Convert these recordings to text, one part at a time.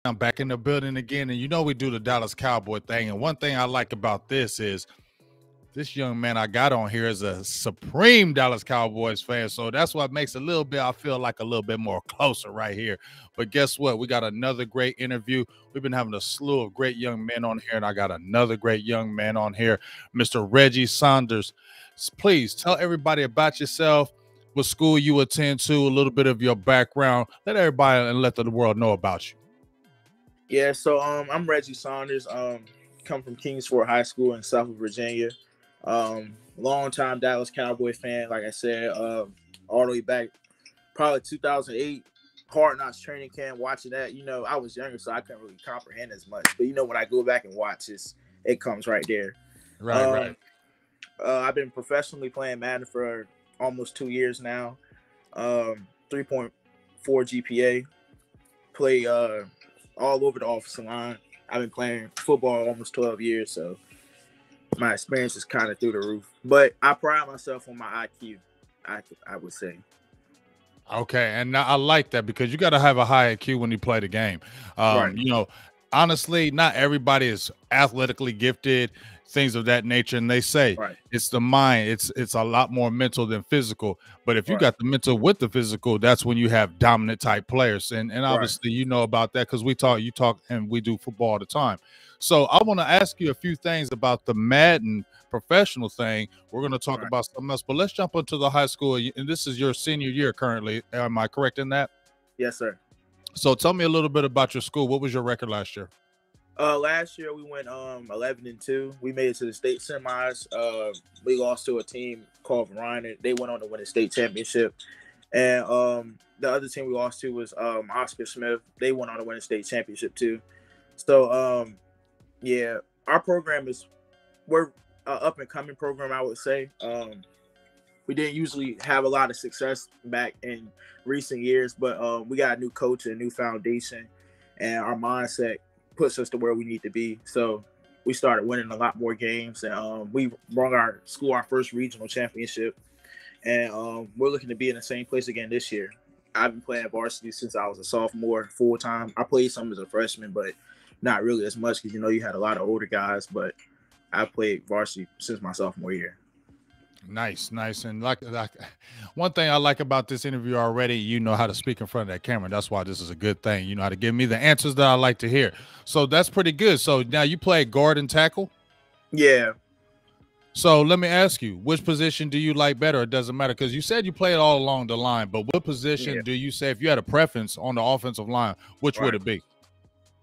I'm back in the building again, and you know we do the Dallas Cowboy thing. And one thing I like about this is this young man I got on here is a supreme Dallas Cowboys fan. So that's what makes a little bit, I feel like a little bit more closer right here. But guess what? We got another great interview. We've been having a slew of great young men on here, and I got another great young man on here, Mr. Reggie Saunders. Please tell everybody about yourself, what school you attend to, a little bit of your background. Let everybody and let the world know about you. Yeah, so I'm Reggie Saunders. Come from Kingsford High School in Suffolk, Virginia. Long time Dallas Cowboy fan, like I said, all the way back probably 2008. Hard Knocks training camp, watching that. I was younger, so I couldn't really comprehend as much. But when I go back and watch it comes right there. Right. I've been professionally playing Madden for almost 2 years now. 3.4 GPA. Play all over the offensive line. I've been playing football almost 12 years, so my experience is kind of through the roof. But I pride myself on my IQ, I would say. Okay, and I like that because you got to have a high IQ when you play the game. Right. Honestly, not everybody is athletically gifted, things of that nature. And they say Right. it's the mind. It's a lot more mental than physical. But if you Right. got the mental with the physical, that's when you have dominant type players. And obviously you know about that because you talk, and we do football all the time. So I want to ask you a few things about the Madden professional thing. We're going to talk about something else, but let's jump into the high school. And this is your senior year currently. Am I correct in that? Yes, sir. So tell me a little bit about your school. What was your record last year? Last year we went 11-2. We made it to the state semis. We lost to a team called Verona. They went on to win the state championship. And the other team we lost to was Oscar Smith. They went on to win the state championship too. So yeah, our program we're an up and coming program, I would say. We didn't usually have a lot of success back in recent years, but we got a new coach and a new foundation, and our mindset puts us to where we need to be. So we started winning a lot more games, and we brought our school our first regional championship, and we're looking to be in the same place again this year. I've been playing varsity since I was a sophomore full time. I played some as a freshman, but not really as much because you had a lot of older guys, but I played varsity since my sophomore year. Nice. And like one thing I like about this interview already, you know how to speak in front of that camera. That's why this is a good thing. You know how to give me the answers that I like to hear. So that's pretty good. So now you play guard and tackle? Yeah. So let me ask you, which position do you like better? It doesn't matter because you said you play it all along the line, but what position do you say, if you had a preference on the offensive line, which would it be?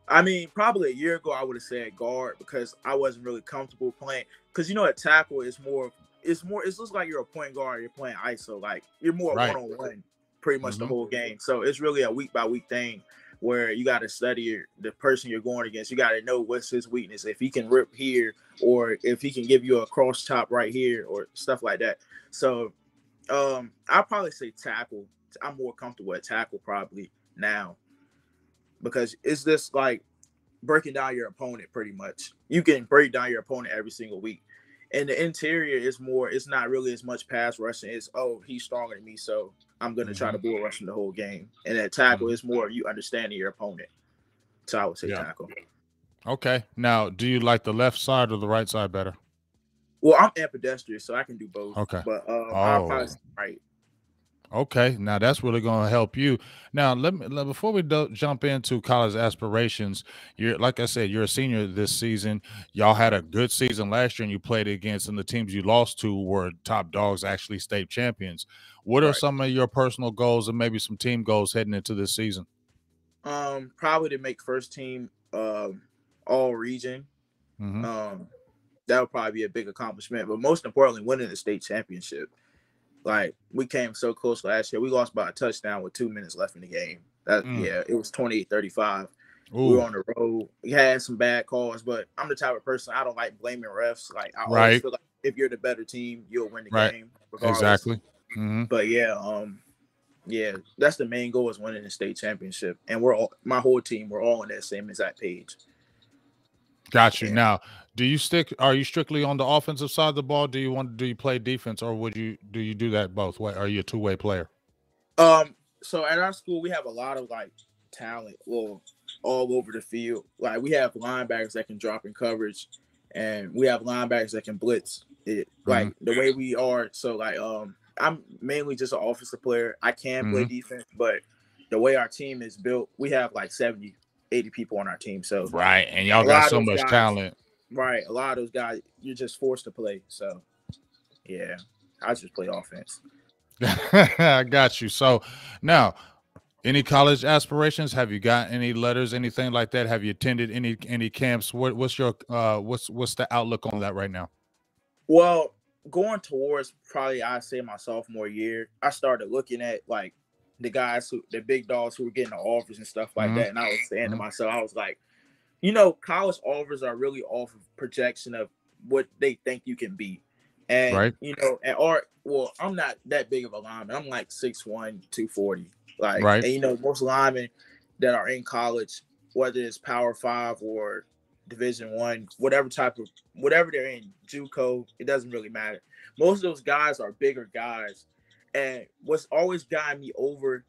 I mean, probably a year ago, I would have said guard because I wasn't really comfortable playing. Because, a tackle is more, it looks like you're a point guard, you're playing ISO. Like, you're more one-on-one pretty much the whole game. So it's really a week-by-week thing where you got to study the person you're going against. You got to know what's his weakness. If he can rip here or if he can give you a cross chop right here or stuff like that. So I'll probably say tackle. I'm more comfortable at tackle probably now. Because it's just like breaking down your opponent pretty much. You can break down your opponent every single week. And the interior is more, it's not really as much pass rushing. It's, he's stronger than me, so I'm going to try to bull rush him the whole game. And that tackle is more you understanding your opponent. So I would say tackle. Okay. Now, do you like the left side or the right side better? Well, I'm ambidextrous, so I can do both. Okay. But I'll probably say right. Okay, now that's really going to help you. Now, before we jump into college aspirations, like I said, you're a senior this season. Y'all had a good season last year, and you played against, and the teams you lost to were top dogs, actually state champions. What are some of your personal goals and maybe some team goals heading into this season? Probably to make first team all region. That would probably be a big accomplishment, but most importantly, winning the state championship. Like, we came so close last year. We lost by a touchdown with 2 minutes left in the game. Yeah, it was 28-35. We were on the road. We had some bad calls, but I'm the type of person, I don't like blaming refs. Like, I always feel like if you're the better team, you'll win the game. Regardless. Exactly. But yeah, that's the main goal, is winning the state championship. And my whole team, we're all on that same exact page. Got you. Now, are you strictly on the offensive side of the ball? Do you play defense, or do you do that both way? Are you a two-way player? So at our school, we have a lot of like talent. Well, all over the field. Like we have linebackers that can drop in coverage, and we have linebackers that can blitz. Like the way we are. So like I'm mainly just an offensive player. I can play defense, but the way our team is built, we have like 70, 80 people on our team. So right, and y'all a got lot of so those much guys, talent. right? A lot of those guys, you're just forced to play. So yeah, I just play offense. I got you. So now, any college aspirations? Have you got any letters, anything like that? Have you attended any camps? What's your what's the outlook on that right now? Well, going towards probably I say my sophomore year, I started looking at like the big dogs who were getting the offers and stuff like that, and I was saying to myself, I was like, college offers are really off of projection of what they think you can be. And right, I'm not that big of a lineman. I'm like 6'1", 240. Like, right, and most linemen that are in college, whether it's Power 5 or Division 1, whatever they're in, JUCO, it doesn't really matter. Most of those guys are bigger guys. And what's always gotten me over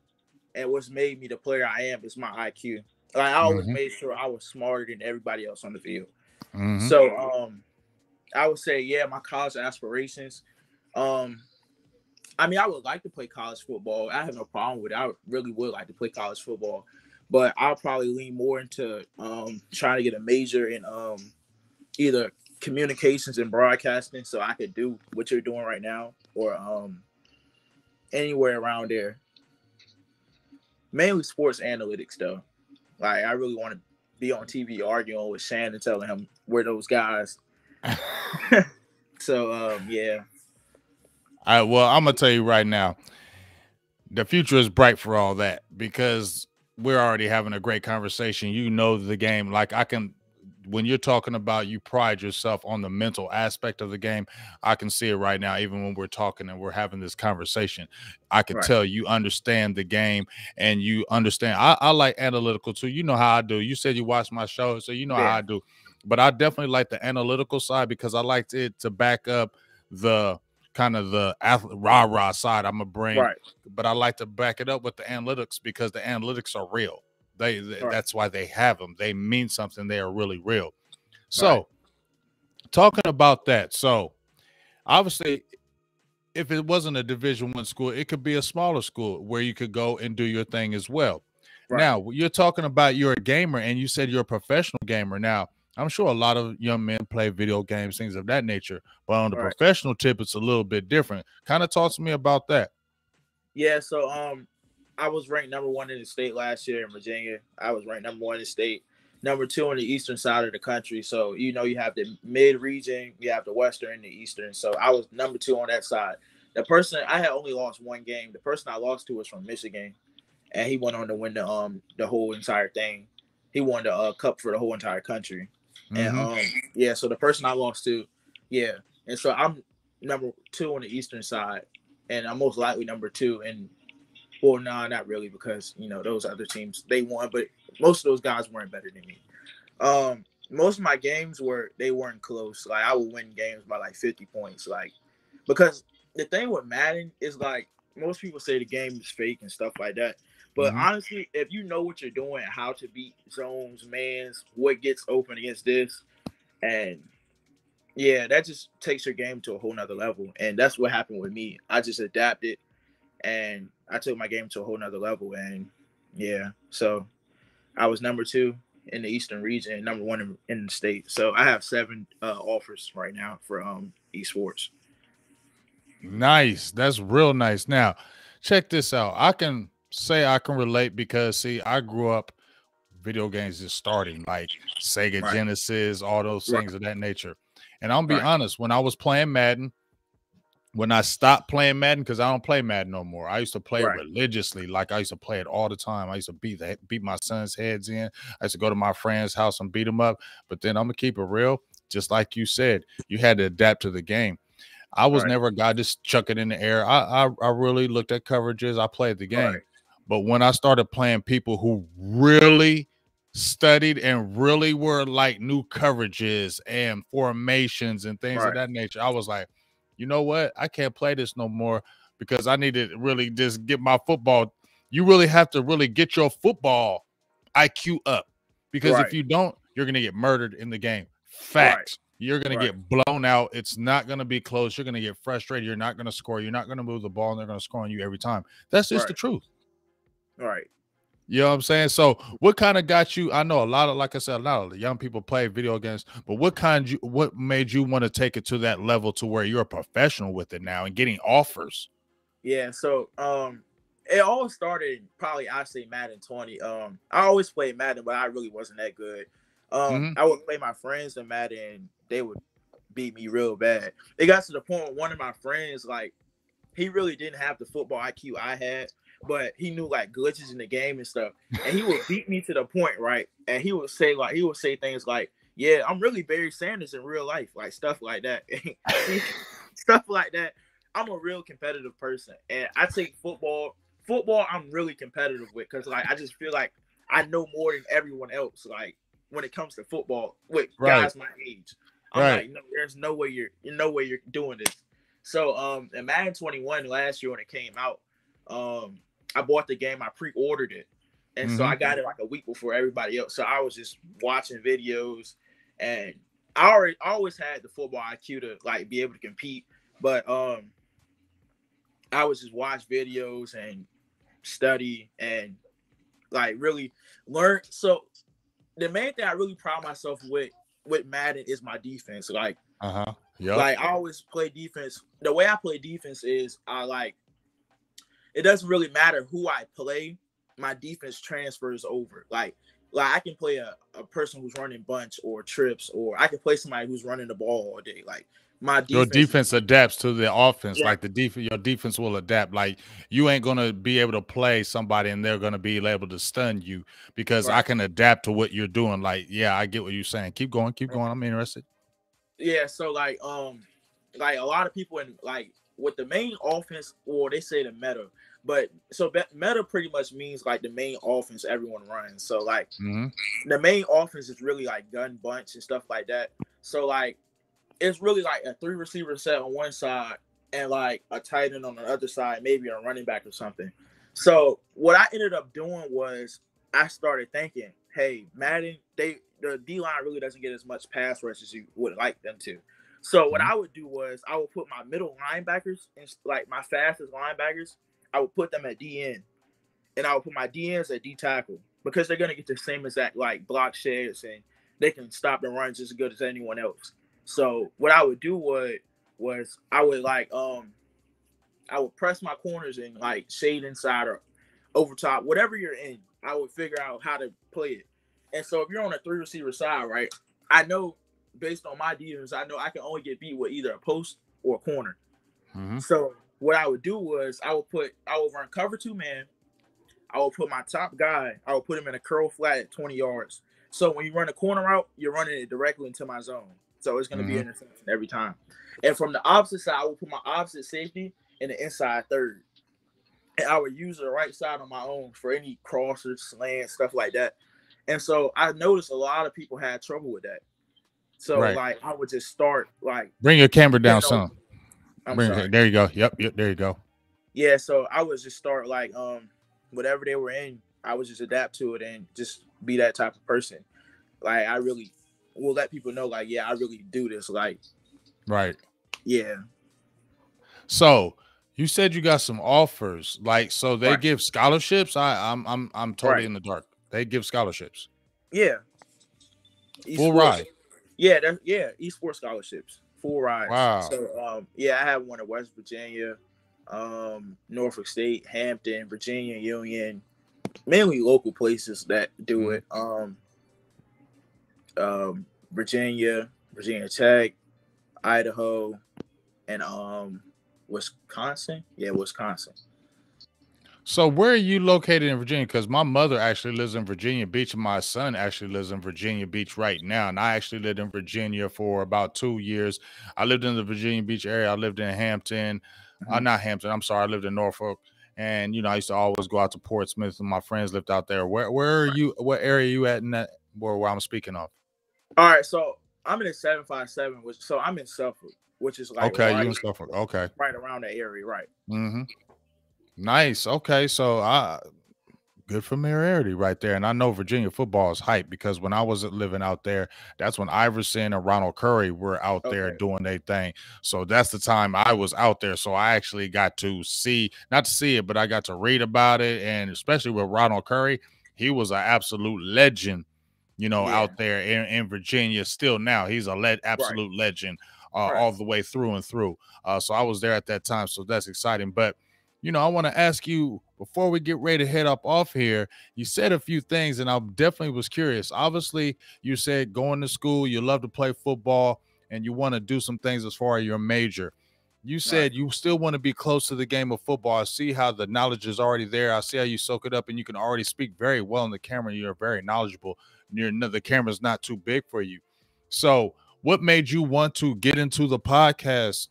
and what's made me the player I am is my IQ. Like I always made sure I was smarter than everybody else on the field. So I would say, yeah, my college aspirations. I mean, I would like to play college football. I have no problem with it. I really would like to play college football, but I'll probably lean more into trying to get a major in either communications and broadcasting, so I could do what you're doing right now, or anywhere around there. Mainly sports analytics, though. Like, I really want to be on TV arguing with Shannon, telling him we're those guys. So, yeah. Well, I'm gonna tell you right now, the future is bright for all that because we're already having a great conversation. You know the game. Like when you're talking about you pride yourself on the mental aspect of the game, I can see it right now. Even when we're talking and we're having this conversation, I can tell you understand the game and you understand. I like analytical too. You know how I do. You said you watch my show, so you know how I do. But I definitely like the analytical side because I like it to back up the kind of the rah-rah side I'm gonna bring, but I like to back it up with the analytics because the analytics are real. That's why they have them. They mean something. They are really real. So talking about that, so obviously if it wasn't a Division I school, it could be a smaller school where you could go and do your thing as well. Now you're talking about you're a gamer and you said you're a professional gamer. Now I'm sure a lot of young men play video games, things of that nature, but on the professional tip, it's a little bit different. Kind of talk to me about that. Yeah, so I was ranked number 1 in the state last year in Virginia. I was ranked number 1 in the state, number 2 on the eastern side of the country. So, you have the mid region, you have the western and the eastern. So I was number 2 on that side. I had only lost 1 game. The person I lost to was from Michigan, and he went on to win the whole entire thing. He won the cup for the whole entire country. And so the person I lost to, and so I'm number 2 on the eastern side, and I'm most likely number 2. And well, no, not really, because those other teams they won, but most of those guys weren't better than me. Most of my games they weren't close. Like I would win games by like 50 points, like because the thing with Madden is like most people say the game is fake and stuff like that. But honestly, if you know what you're doing, how to beat zones, mans, what gets open against this, and that just takes your game to a whole nother level. And that's what happened with me. I just adapted and I took my game to a whole nother level. And so I was number 2 in the Eastern region and number 1 in the state. So I have 7 offers right now for esports. Nice. That's real nice. Now, check this out. I can say I can relate because see, I grew up video games just starting like Sega Genesis, all those things of that nature. And I'll be honest, when I was playing Madden, when I stopped playing Madden, because I don't play Madden no more. I used to play it religiously. Like I used to play it all the time. I used to beat my son's heads in. I used to go to my friend's house and beat them up. But then I'm gonna keep it real. Just like you said, you had to adapt to the game. I was never a guy just chuck it in the air. I really looked at coverages. I played the game. But when I started playing people who really studied and really were like new coverages and formations and things of that nature, I was like, you know what? I can't play this no more because I need to really just get my football. You really have to really get your football IQ up Because if you don't, you're going to get murdered in the game. Facts. You're going to get blown out. It's not going to be close. You're going to get frustrated. You're not going to score. You're not going to move the ball, and they're going to score on you every time. That's just the truth. Right. You know what I'm saying? So what kind of got you? I know a lot of, like I said, a lot of the young people play video games, but what made you want to take it to that level to where you're a professional with it now and getting offers? Yeah. So, it all started probably, I say Madden 20. I always played Madden, but I really wasn't that good. I would play my friends in Madden, and they would beat me real bad. It got to the point where one of my friends, like, he really didn't have the football IQ I had, but he knew like glitches in the game and stuff. And he would beat me to the point, right? And he would say things like, "Yeah, I'm really Barry Sanders in real life," like stuff like that. Stuff like that. I'm a real competitive person, and I take football I'm really competitive with, because like I just feel like I know more than everyone else, like when it comes to football with guys my age. I'm like, no, there's no way you're doing this. So in Madden 21 last year when it came out, I bought the game, I pre-ordered it, and so I got it like a week before everybody else. So I was just watching videos, and I always had the football IQ to like be able to compete, but I was just watch videos and study and like really learn. So the main thing I really pride myself with Madden is my defense. Like, like I always play defense. The way I play defense is it doesn't really matter who I play. My defense transfers over. Like I can play a person who's running bunch or trips, or I can play somebody who's running the ball all day. Like your defense adapts to the offense. Like your defense will adapt. Like you ain't gonna be able to play somebody and they're gonna be able to stun you, because I can adapt to what you're doing. Like, yeah, I get what you're saying. Keep going. I'm interested. Yeah, so like a lot of people in like with the main offense, or they say the meta, but so meta pretty much means like the main offense everyone runs. So like the main offense is really like gun bunch and stuff like that. So like it's really like a 3 receiver set on one side and like a tight end on the other side, maybe a running back or something. So what I ended up doing was I started thinking, hey, Madden, the D-line really doesn't get as much pass rush as you would like them to. So what I would do was I would put my middle linebackers and like my fastest linebackers, I would put them at DN, and I would put my DNs at D tackle, because they're gonna get the same exact like block sheds, and they can stop the runs as good as anyone else. So what I would do was I would like I would press my corners and like shade inside or over top, whatever you're in. I would figure out how to play it. And so if you're on a 3 receiver side, right, I know based on my defense, I know I can only get beat with either a post or a corner. So what I would do was I would run cover 2 man. I would put my top guy, I would put him in a curl flat at 20 yards. So when you run a corner route, you're running it directly into my zone. So it's going to be an interception every time. And from the opposite side, I would put my opposite safety in the inside third. And I would use the right side on my own for any crossers, slants, stuff like that. And so I noticed a lot of people had trouble with that. So like I would just start like bring your camera down some. There you go. Yep, there you go. Yeah, so I would just start like whatever they were in, I would just adapt to it and just be that type of person. Like I really will let people know, like, yeah, I really do this. Like, yeah. So you said you got some offers, like, so they give scholarships. I'm totally in the dark. They give scholarships. Yeah. Full ride. Yeah, esports scholarships, full rides. Wow. So yeah, I have one at West Virginia, Norfolk State, Hampton, Virginia Union, mainly local places that do it. Virginia Tech, Idaho, and Wisconsin. Yeah, Wisconsin. So where are you located in Virginia? Because my mother actually lives in Virginia Beach, and my son actually lives in Virginia Beach right now. And I actually lived in Virginia for about 2 years. I lived in the Virginia Beach area. I lived in Hampton. Not Hampton. I'm sorry. I lived in Norfolk. And, you know, I used to always go out to Portsmouth, and my friends lived out there. Where are you? What area are you at in that where I'm speaking of? All right. So I'm in a 757, so I'm in Suffolk, which is like you in Suffolk. Right around that area, right? Nice. Okay. So good familiarity right there. And I know Virginia football is hype because when I was living out there, that's when Iverson and Ronald Curry were out there Okay. doing their thing. So that's the time I was out there. So I actually got to see, not to see it, but I got to read about it. And especially with Ronald Curry, he was an absolute legend, Yeah. out there in Virginia. Still now, he's a Right. absolute legend Right. all the way through and through. So I was there at that time. So that's exciting. But I want to ask you before we get ready to head up off here. You said a few things, and I definitely was curious. Obviously, you said going to school, you love to play football, and you want to do some things as far as your major. You Right. said you still want to be close to the game of football. I see how the knowledge is already there. I see how you soak it up, and you can already speak very well in the camera. You're very knowledgeable. The camera's not too big for you. So, what made you want to get into the podcast?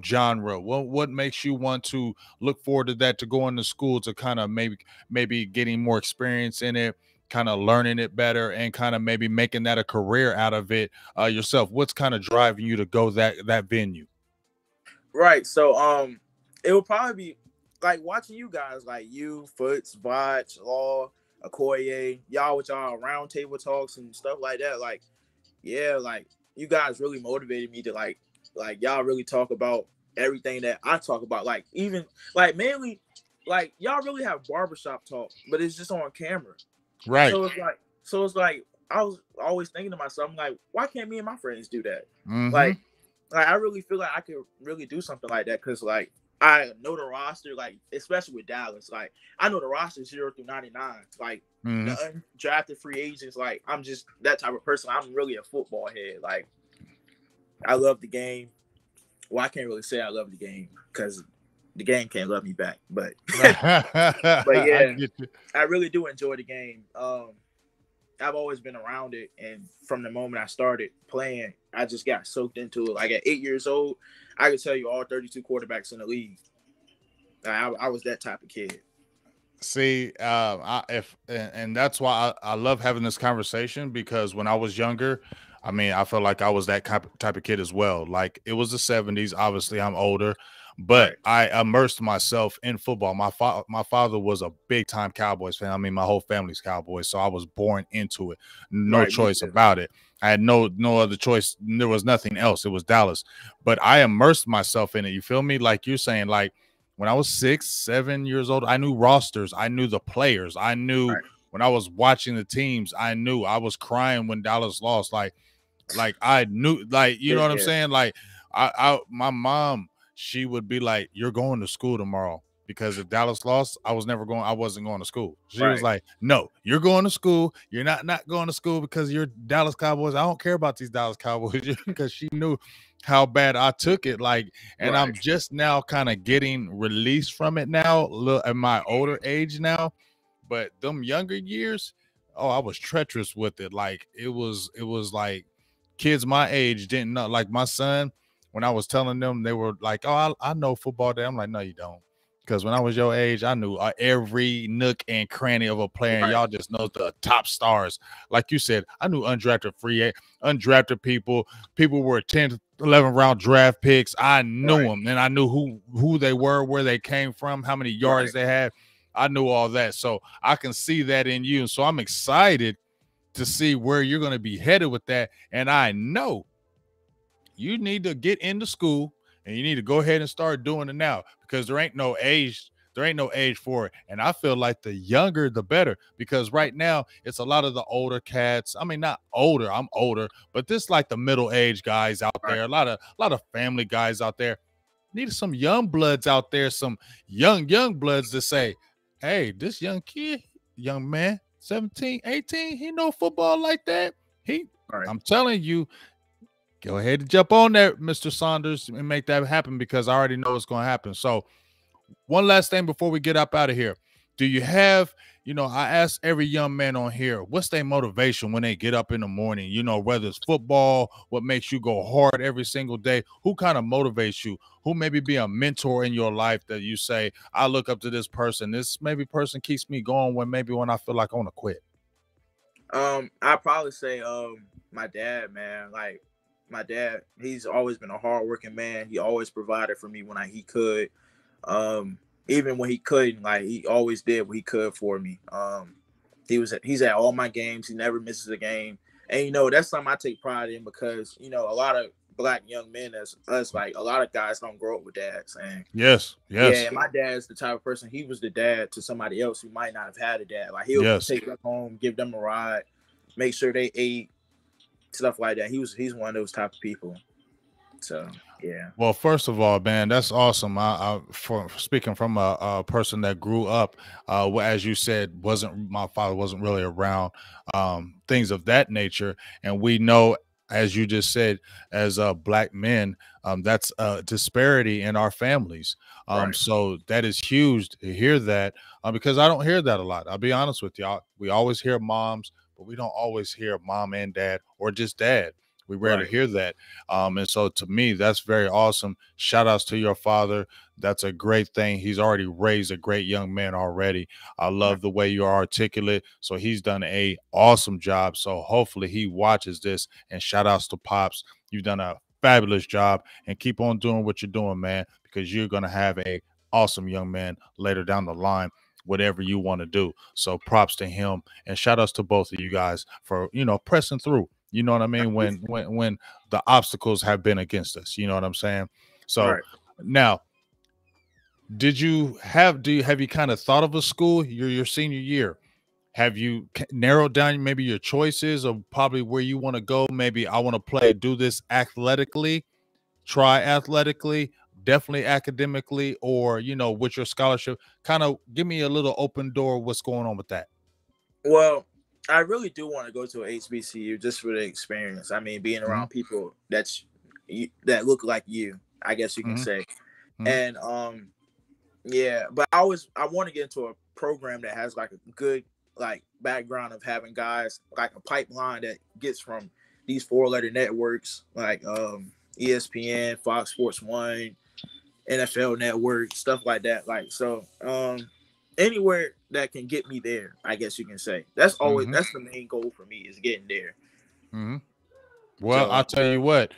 Genre. What makes you want to look forward to that, to going to school, to kind of maybe getting more experience in it, kind of learning it better, and kind of maybe making that a career out of it yourself? What's kind of driving you to go that venue? Right. So it would probably be like watching you guys, like you, Foots, Vach, Law, Okoye, y'all with y'all round table talks and stuff like that. Like, yeah, like you guys really motivated me to like y'all really talk about everything that I talk about. Like even like mainly like y'all really have barbershop talk, but it's just on camera. Right. So it's like I was always thinking to myself, I'm like, why can't me and my friends do that? Mm-hmm. Like I really feel like I could really do something like that because like I know the roster, like especially with Dallas, like I know the roster 0 through 99, like Mm-hmm. the undrafted free agents. Like I'm just that type of person. I'm really a football head. Like I love the game. Well, I can't really say I love the game because the game can't love me back. But but I yeah, get you. I really do enjoy the game. I've always been around it, and from the moment I started playing, I just got soaked into it. Like at 8 years old, I could tell you all 32 quarterbacks in the league. I was that type of kid. See, and that's why I love having this conversation, because when I was younger, I mean, I felt like I was that type of kid as well. Like, it was the 70s. Obviously, I'm older, but Right, I immersed myself in football. My father was a big time Cowboys fan. I mean, my whole family's Cowboys, so I was born into it. No right, me choice too. about it. I had no other choice. There was nothing else. It was Dallas, but I immersed myself in it. You feel me? Like you're saying, like when I was 6, 7 years old, I knew rosters. I knew the players. I knew Right, when I was watching the teams. I knew I was crying when Dallas lost. Like I knew, like, you know what I'm yeah, saying? Like my mom, she would be like, "You're going to school tomorrow." Because if Dallas lost, I wasn't going to school. She was right, like, "No, you're going to school. You're not going to school because you're Dallas Cowboys. I don't care about these Dallas Cowboys." Because she knew how bad I took it. Like, and right, I'm just now kind of getting released from it now, at my older age now. But them younger years, oh, I was treacherous with it. Like it was like kids my age didn't know. Like my son, when I was telling them, they were like, "Oh, I know football day." I'm like, "No, you don't." Because when I was your age, I knew every nook and cranny of a player. And right, y'all just know the top stars. Like you said, I knew undrafted people. People were 10th, 11th round draft picks. I knew right, them, and I knew who they were, where they came from, how many yards right. they had. I knew all that. So I can see that in you. So I'm excited to see where you're going to be headed with that. And I know you need to get into school, and you need to go ahead and start doing it now, because there ain't no age. There ain't no age for it. And I feel like the younger, the better, because right now it's a lot of the older cats. I mean, not older, I'm older, but this like the middle age guys out Right. there, a lot of family guys out there. Need some young bloods out there, some young bloods to say, hey, this young kid, young man, 17, 18, he know football like that. Right. I'm telling you, go ahead and jump on there, Mr. Saunders, and make that happen, because I already know what's going to happen. So, one last thing before we get up out of here. Do you have, I ask every young man on here, what's their motivation when they get up in the morning? Whether it's football, what makes you go hard every single day? Who kind of motivates you? Who maybe be a mentor in your life that you say, I look up to this person. This maybe person keeps me going when I feel like I want to quit. I probably say my dad, man. Like my dad, he's always been a hardworking man. He always provided for me when he could. Um, even when he couldn't, like he always did what he could for me. He's at all my games. He never misses a game, and that's something I take pride in because a lot of black young men as us, like a lot of guys don't grow up with dads, and Yes, yeah, yes, and my dad's the type of person, he was the dad to somebody else who might not have had a dad. Like he'll yes. take them home, give them a ride, make sure they ate, stuff like that. He's one of those type of people. So yeah. Well, first of all, man, that's awesome. For speaking from a person that grew up, as you said, my father wasn't really around, things of that nature, and we know, as you just said, as black men, that's a disparity in our families. Right. So that is huge to hear that, because I don't hear that a lot. I'll be honest with y'all. We always hear moms, but we don't always hear mom and dad, or just dad. We rarely Right. hear that. And so to me, that's very awesome. Shout outs to your father. That's a great thing. He's already raised a great young man already. I love the way you are articulate. So he's done a awesome job. So hopefully he watches this, and shout outs to Pops. You've done a fabulous job, and keep on doing what you're doing, man, because you're going to have a awesome young man later down the line, whatever you want to do. So props to him, and shout outs to both of you guys for, pressing through. You know what I mean? When the obstacles have been against us, you know what I'm saying? So Right. now, have you kind of thought of a school your senior year? Have you narrowed down maybe your choices of probably where you want to go? Maybe I want to do this athletically, try athletically, definitely academically, or, with your scholarship. Kind of give me a little open door. What's going on with that? Well, I really do want to go to a HBCU just for the experience. I mean, being Mm-hmm. around people that look like you, I guess you can Mm-hmm. say. Mm-hmm. And yeah, but I want to get into a program that has like a good like background of having guys, like a pipeline that gets from these 4-letter networks like ESPN, Fox Sports 1, NFL Network, stuff like that. Like so, anywhere that can get me there, I guess you can say. That's the main goal for me, is getting there. Mm-hmm. Well, So I'll tell you what,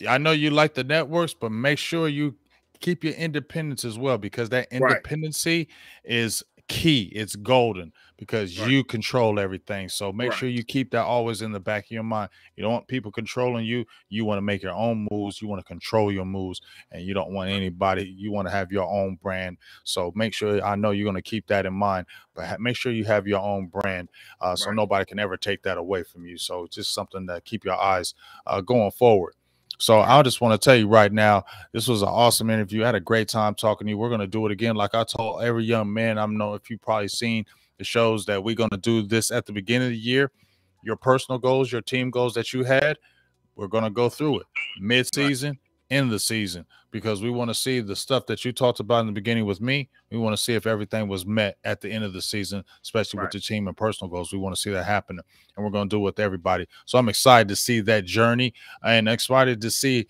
I know you like the networks, but make sure you keep your independence as well, because that right, independency is key. It's golden, because right, you control everything. So make right, sure you keep that always in the back of your mind. You don't want people controlling you. You want to make your own moves. You want to control your moves, and you don't want anybody. You want to have your own brand. So make sure, I know you're going to keep that in mind, but make sure you have your own brand, so right, nobody can ever take that away from you. So just something to keep your eyes going forward. So right. I just want to tell you right now, this was an awesome interview. I had a great time talking to you. We're going to do it again. Like I told every young man, I know if you've probably seen the shows that we're going to do this at the beginning of the year, your personal goals, your team goals that you had, we're going to go through it mid-season, in the season, because we want to see the stuff that you talked about in the beginning with me. We want to see if everything was met at the end of the season, especially with Right. the team and personal goals. We want to see that happen, and we're going to do it with everybody. So I'm excited to see that journey, and excited to see,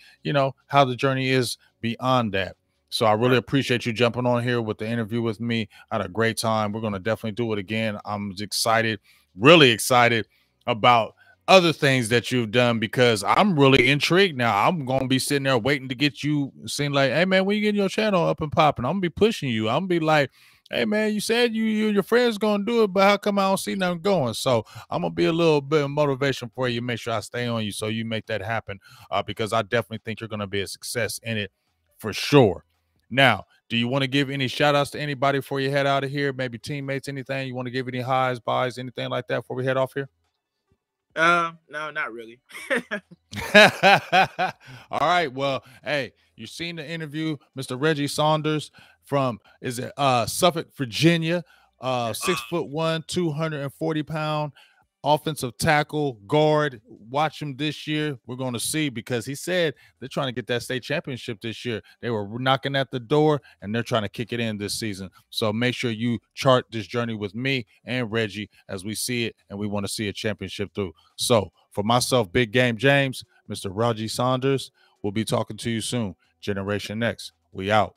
how the journey is beyond that. So I really appreciate you jumping on here with the interview with me. I had a great time. We're going to definitely do it again. I'm excited, really excited about other things that you've done, because I'm really intrigued now. I'm gonna be sitting there waiting to get you seen, like, hey man, when you getting your channel up and popping? I'm gonna be pushing you. I'm gonna be like, hey man, you said you and your friends gonna do it, but how come I don't see nothing going? So I'm gonna be a little bit of motivation for you, make sure I stay on you so you make that happen, because I definitely think you're gonna be a success in it for sure. Now, do you want to give any shout outs to anybody before you head out of here? Maybe teammates, anything you want to give, any highs, buys, anything like that before we head off here? No, not really. All right. Well, hey, you seen the interview, Mr. Reggie Saunders from Suffolk, Virginia, 6'1", 240-pound offensive tackle guard. Watch him this year. We're going to see, because he said they're trying to get that state championship this year. They were knocking at the door, and they're trying to kick it in this season. So make sure you chart this journey with me and Reggie as we see it, and we want to see a championship through. So for myself, Big Game James, Mr. Reggie Saunders, we'll be talking to you soon. Generation Next, we out.